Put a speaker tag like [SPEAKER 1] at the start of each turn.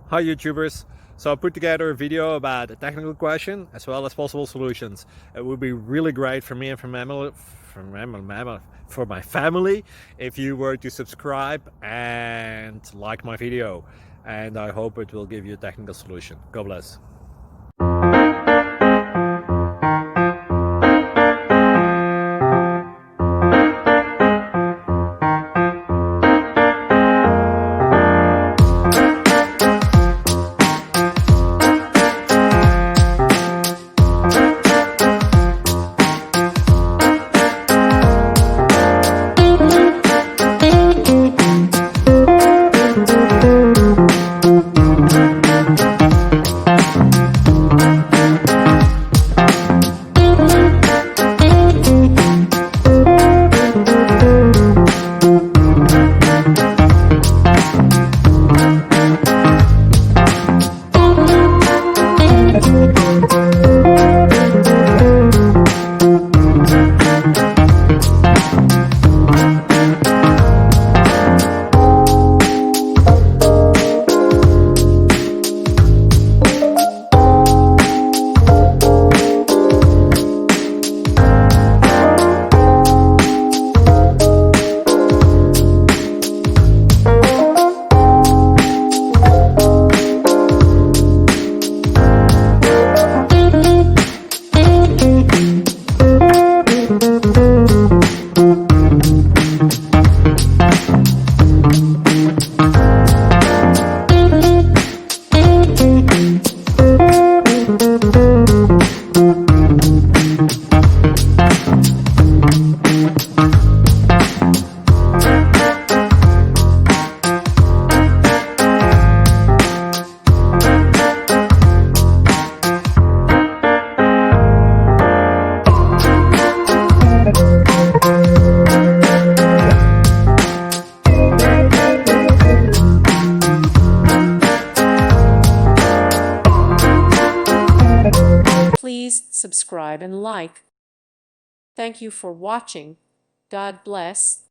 [SPEAKER 1] Hi YouTubers! So I put together a video about a technical question as well as possible solutions. It would be really great for me and for my family if you were to subscribe and like my video, and I hope it will give you a technical solution. God bless.
[SPEAKER 2] Please subscribe and like. Thank you for watching. God bless.